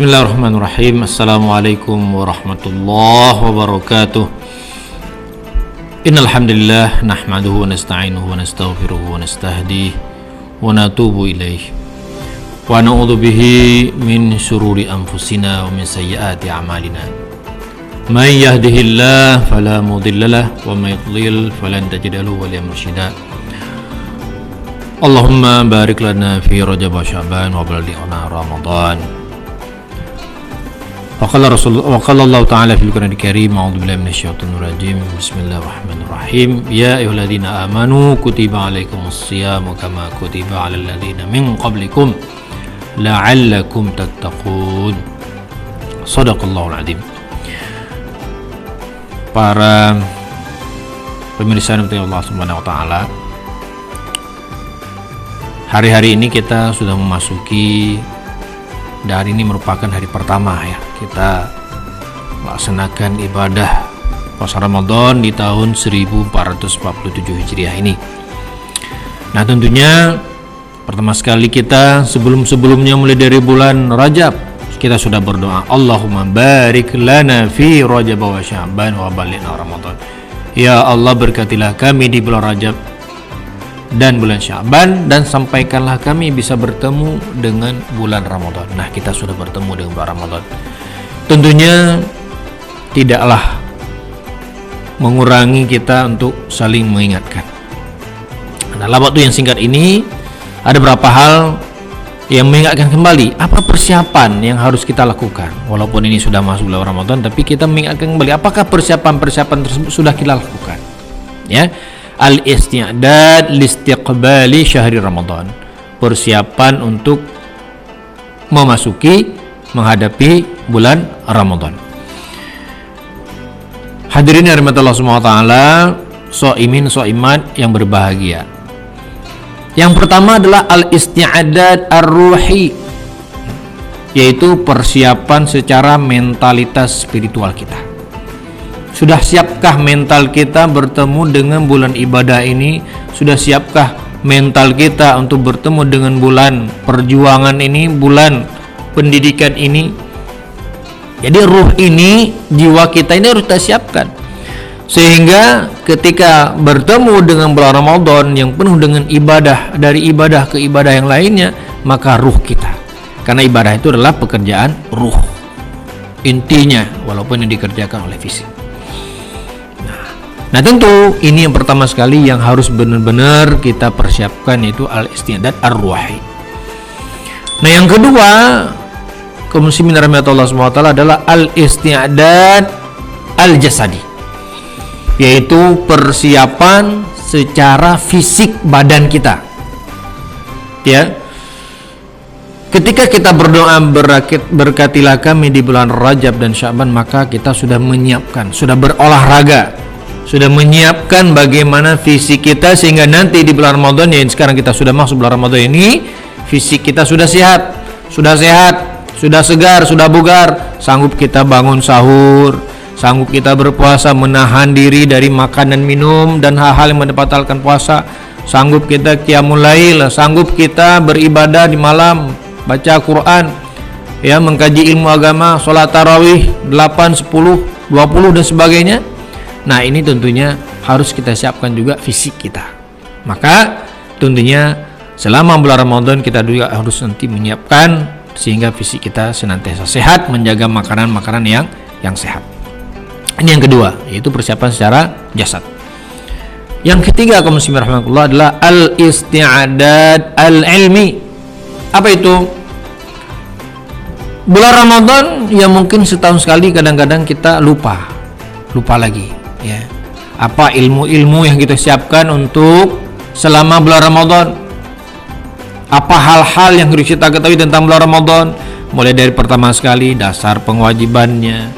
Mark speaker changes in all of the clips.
Speaker 1: Bismillahirrahmanirrahim. Assalamualaikum warahmatullahi wabarakatuh. Innal hamdalillah nahmaduhu wa nasta'inuhu wa nastaghfiruhu wa nastahdihi wa natubu ilaihi wa na'udzu bihi min syururi anfusina wa min sayyiati a'malina. May yahdihillahu fala mudhillalah wa may yudlil falan tajida lahu waliyan mursyida. Allahumma barik lana fi Rajab wa Sya'ban wa ballighna Ramadan. Wa qala Allah ta'ala fil Qur'anil Karim, a'udzu billahi minasyaitonir rajim. Bismillahirrahmanirrahim. Ya ayyuhalladzina amanu kutiba 'alaikumus syiyamu kama kutiba 'alal ladzina min qablikum la'allakum tattaqun. Shadaqallahul 'adzim. Para pemirsa dari Allah Subhanahu wa taala, hari-hari ini kita sudah memasuki, dan ini merupakan hari pertama ya kita melaksanakan ibadah puasa Ramadan di tahun 1447 Hijriah ini. Nah, tentunya pertama sekali kita sebelum-sebelumnya mulai dari bulan Rajab kita sudah berdoa, Allahumma barik lana fi Rajab wa Sya'ban wa ballighna Ramadan. Ya Allah, berkatilah kami di bulan Rajab dan bulan Sya'ban, dan sampaikanlah kami bisa bertemu dengan bulan Ramadan. Nah, kita sudah bertemu dengan bulan Ramadan. Tentunya tidaklah mengurangi kita untuk saling mengingatkan. Dalam waktu yang singkat ini ada beberapa hal yang mengingatkan kembali apa persiapan yang harus kita lakukan. Walaupun ini sudah masuk bulan Ramadan, tapi kita mengingatkan kembali apakah persiapan-persiapan tersebut sudah kita lakukan. Ya. Al-isti'dad listiqbali syahri Ramadan, persiapan untuk menghadapi bulan Ramadan. Hadirin yang dirahmati Allah Subhanahu wa taala, shaimin shaimat yang berbahagia. Yang pertama adalah al-isti'dad ar-ruhi, yaitu persiapan secara mentalitas spiritual kita. Sudah siapkah mental kita bertemu dengan bulan ibadah ini? Sudah siapkah mental kita untuk bertemu dengan bulan perjuangan ini, bulan pendidikan ini? Jadi ruh ini, jiwa kita ini harus kita siapkan, sehingga ketika bertemu dengan bulan Ramadan yang penuh dengan ibadah, dari ibadah ke ibadah yang lainnya, maka ruh kita, karena ibadah itu adalah pekerjaan ruh intinya, walaupun yang dikerjakan oleh fisik. Nah, tentu ini yang pertama sekali yang harus benar-benar kita persiapkan, yaitu al-isti'dad ar-ruhi. Nah, yang kedua, kaum muslimin rahimahullah Allah Subhanahu wa taala, adalah al-isti'dad al-jasadi, yaitu persiapan secara fisik badan kita. Ya. Ketika kita berdoa berkatilah kami di bulan Rajab dan Sya'ban, maka kita sudah menyiapkan, sudah berolahraga, sudah menyiapkan bagaimana fisik kita, sehingga nanti di bulan Ramadan, ya sekarang kita sudah masuk bulan Ramadan ini, fisik kita sudah sehat, sudah segar, sudah bugar, sanggup kita bangun sahur, sanggup kita berpuasa, menahan diri dari makan dan minum dan hal-hal yang membatalkan puasa, sanggup kita qiyamul lail, sanggup kita beribadah di malam, baca Quran, ya, mengkaji ilmu agama, sholat tarawih 8, 10, 20 dan sebagainya. Nah, ini tentunya harus kita siapkan juga fisik kita. Maka tentunya selama bulan Ramadan kita juga harus nanti menyiapkan sehingga fisik kita senantiasa sehat, menjaga makanan-makanan yang sehat. Ini yang kedua, yaitu persiapan secara jasad. Yang ketiga, kaum muslimin rahmatullah, adalah al-isti'dad al-ilmi. Apa itu? Bulan Ramadan yang mungkin setahun sekali kadang-kadang kita lupa lagi. Ya, apa ilmu-ilmu yang kita siapkan untuk selama bulan Ramadan? Apa hal-hal yang harus kita ketahui tentang bulan Ramadan? Mulai dari pertama sekali dasar pengewajibannya,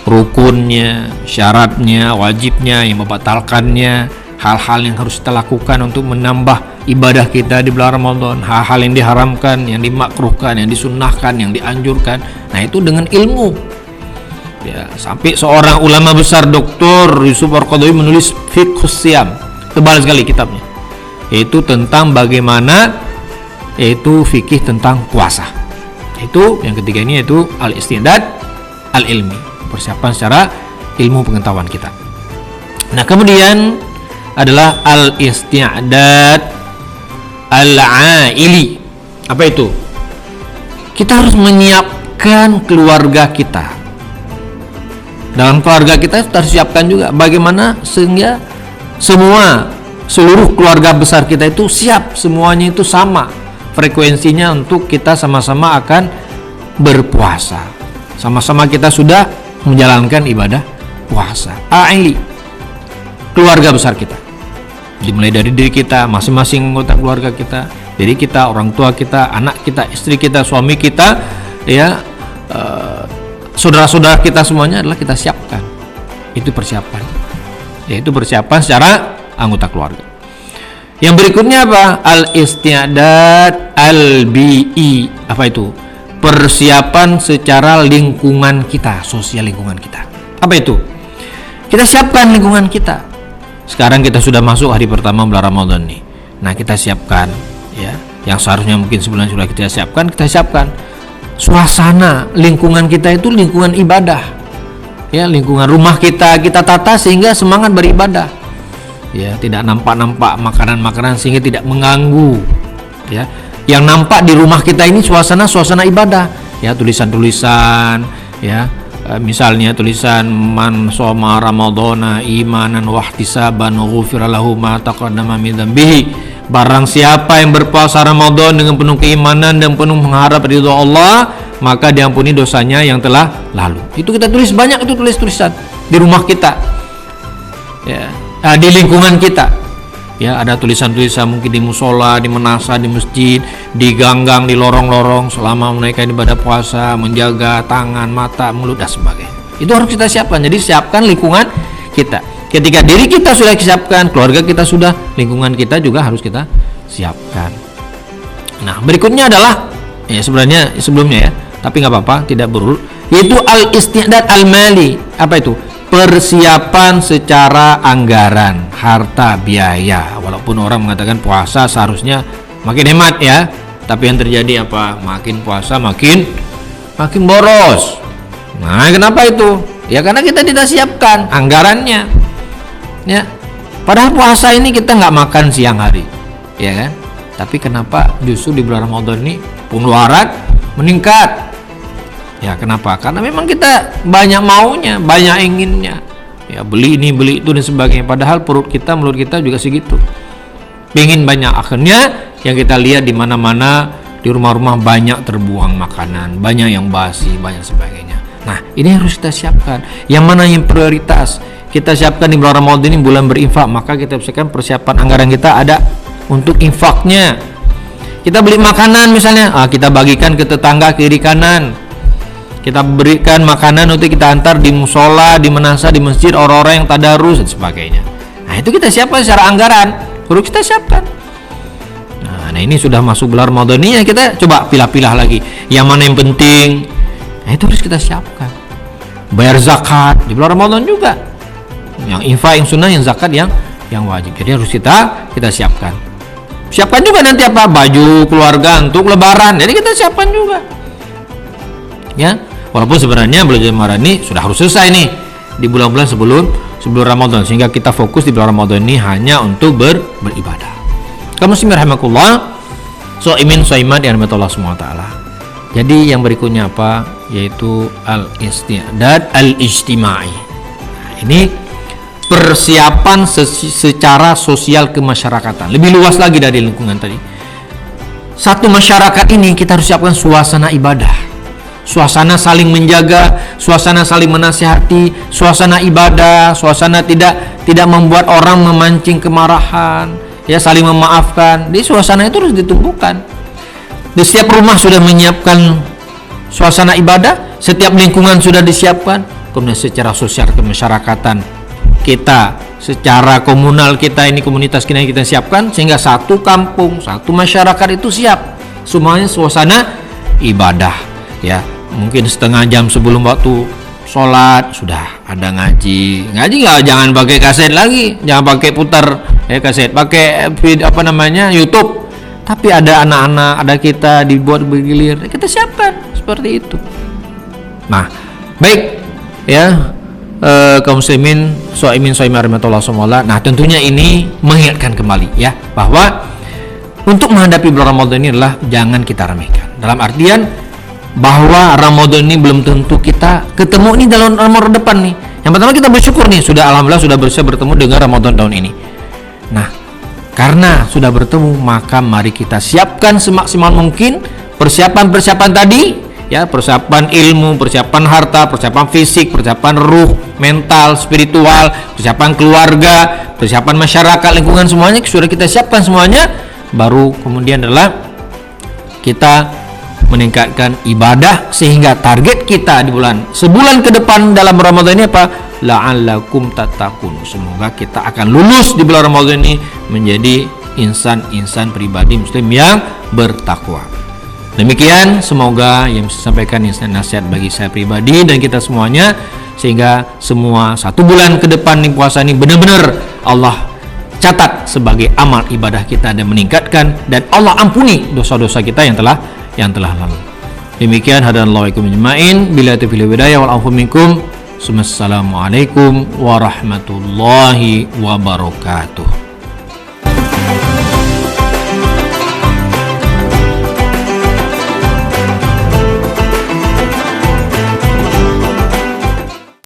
Speaker 1: rukunnya, syaratnya, wajibnya, yang membatalkannya, hal-hal yang harus kita lakukan untuk menambah ibadah kita di bulan Ramadan, hal-hal yang diharamkan, yang dimakruhkan, yang disunnahkan, yang dianjurkan. Nah, itu dengan ilmu. Ya, sampai seorang ulama besar, Dr. Yusuf Al-Qaradawi, menulis Fiqhus Siyam, tebal sekali kitabnya, yaitu tentang bagaimana, yaitu fikih tentang puasa. Itu yang ketiga ini yaitu al-isti'dad al-ilmi, persiapan secara ilmu pengetahuan kita. Nah, kemudian adalah al-isti'dad al-aili. Apa itu? Kita harus menyiapkan keluarga kita. Dalam keluarga kita harus siapkan juga bagaimana sehingga seluruh keluarga besar kita itu siap, semuanya itu sama frekuensinya untuk kita sama-sama akan berpuasa. Sama-sama kita sudah menjalankan ibadah puasa. Aili, keluarga besar kita. Dimulai dari diri kita, masing-masing anggota keluarga kita, diri kita, orang tua kita, anak kita, istri kita, suami kita, ya, saudara-saudara kita, semuanya adalah kita siapkan. Itu persiapan, yaitu persiapan secara anggota keluarga. Yang berikutnya apa? Al-isti'dad al-bi'i. Apa itu? Persiapan secara lingkungan kita, sosial lingkungan kita. Apa itu? Kita siapkan lingkungan kita. Sekarang kita sudah masuk hari pertama bulan Ramadan nih. Nah, kita siapkan, ya, yang seharusnya mungkin sebulan sudah kita siapkan. Suasana lingkungan kita itu lingkungan ibadah. Ya, lingkungan rumah kita tata sehingga semangat beribadah. Ya, tidak nampak makanan-makanan sehingga tidak mengganggu. Ya, yang nampak di rumah kita ini suasana ibadah. Ya, tulisan-tulisan, ya, misalnya tulisan man shoma ramadhana imanan wahtisaban ghufira lahu ma taqaddama min dzambihi. Barang siapa yang berpuasa Ramadan dengan penuh keimanan dan penuh mengharap ridho Allah, maka diampuni dosanya yang telah lalu. Itu kita tulis banyak, itu tulisan di rumah kita. Ya. Nah, di lingkungan kita, ya, ada tulisan-tulisan mungkin di musola, di menasa, di masjid, di ganggang, di lorong-lorong selama menaikkan ibadah puasa, menjaga tangan, mata, mulut dan sebagainya. Itu harus kita siapkan. Jadi siapkan lingkungan kita. Ketika diri kita sudah disiapkan, keluarga kita sudah, lingkungan kita juga harus kita siapkan. Nah, berikutnya adalah, ya, sebenarnya sebelumnya, ya, tapi nggak apa-apa, tidak berurut, yaitu al-isti'dad al-mali. Apa itu? Persiapan secara anggaran, harta, biaya. Walaupun orang mengatakan puasa seharusnya makin hemat, ya, tapi yang terjadi apa? Makin puasa makin boros. Nah, kenapa itu? Ya, karena kita tidak siapkan anggarannya. Ya, padahal puasa ini kita nggak makan siang hari, ya kan? Tapi kenapa justru di bulan Ramadan ini pengeluaran meningkat? Ya, kenapa? Karena memang kita banyak maunya, banyak inginnya. Ya, beli ini, beli itu dan sebagainya. Padahal mulut kita juga segitu. Pengen banyak, akhirnya yang kita lihat di mana-mana di rumah-rumah banyak terbuang makanan, banyak yang basi, banyak sebagainya. Nah, ini harus kita siapkan. Yang mana yang prioritas? Kita siapkan di bulan Ramadan ini bulan berinfak, maka kita siapkan persiapan anggaran kita ada untuk infaknya. Kita beli makanan misalnya, kita bagikan ke tetangga kiri kanan. Kita berikan makanan untuk kita antar di musola, di menasa, di masjid, orang-orang yang tadarus dan sebagainya. Nah, itu kita siapkan secara anggaran, harus kita siapkan. Nah, ini sudah masuk bulan Ramadan ini, ya, kita coba pilah-pilah lagi yang mana yang penting. Nah, itu harus kita siapkan. Bayar zakat di bulan Ramadan juga. Yang infak, yang sunnah, yang zakat, yang wajib. Jadi harus kita siapkan. Siapkan juga nanti apa? Baju keluarga untuk lebaran. Jadi kita siapkan juga. Ya. Walaupun sebenarnya bulan Ramadan ini sudah harus selesai nih di bulan-bulan sebelum Ramadan, sehingga kita fokus di bulan Ramadan ini hanya untuk beribadah. Kamu muslimin rahimakumullah, shaimin shaimat yang dirahmati Allah Subhanahu wa taala. Jadi yang berikutnya apa? Yaitu al-isti'dad al-ijtimai. Nah, ini persiapan secara sosial kemasyarakatan. Lebih luas lagi dari lingkungan tadi. Satu masyarakat ini kita harus siapkan suasana ibadah. Suasana saling menjaga, suasana saling menasihati, suasana ibadah, suasana tidak membuat orang memancing kemarahan, ya, saling memaafkan. Di suasana itu harus ditumbuhkan. Di setiap rumah sudah menyiapkan suasana ibadah, setiap lingkungan sudah disiapkan. Kemudian secara sosial kemasyarakatan kita, secara komunal kita ini, komunitas kita siapkan sehingga satu kampung, satu masyarakat itu siap. Semuanya suasana ibadah. Ya, mungkin setengah jam sebelum waktu sholat sudah ada ngaji nggak, jangan pakai kaset lagi, jangan pakai putar kaset, pakai YouTube. tapi ada anak-anak, ada kita dibuat bergilir, kita siapkan seperti itu. Nah, baik ya, kaum muslimin, shaimin rahmatullah semua. Nah, tentunya ini mengingatkan kembali ya bahwa untuk menghadapi bulan Ramadan ini adalah jangan kita remehkan. Dalam artian bahwa Ramadan ini belum tentu kita ketemu ini dalam Ramadan depan nih. Yang pertama kita bersyukur nih, sudah alhamdulillah sudah bisa bertemu dengan Ramadan tahun ini. Nah, karena sudah bertemu, maka mari kita siapkan semaksimal mungkin persiapan-persiapan tadi ya, persiapan ilmu, persiapan harta, persiapan fisik, persiapan ruh, mental, spiritual, persiapan keluarga, persiapan masyarakat, lingkungan, semuanya sudah kita siapkan semuanya. Baru kemudian adalah kita meningkatkan ibadah sehingga target kita di sebulan ke depan dalam Ramadan ini apa? La'allakum tattaqun. Semoga kita akan lulus di bulan Ramadan ini menjadi insan-insan pribadi muslim yang bertakwa. Demikian semoga yang bisa sampaikan nasihat bagi saya pribadi dan kita semuanya, sehingga semua 1 bulan ke depan nih puasa ini benar-benar Allah catat sebagai amal ibadah kita dan meningkatkan, dan Allah ampuni dosa-dosa kita yang telah lalu. Demikian, hadanallahu ikum ajmain, bila taufiq wal hidayah wal afu minkum. Assalamualaikum warahmatullahi wabarakatuh.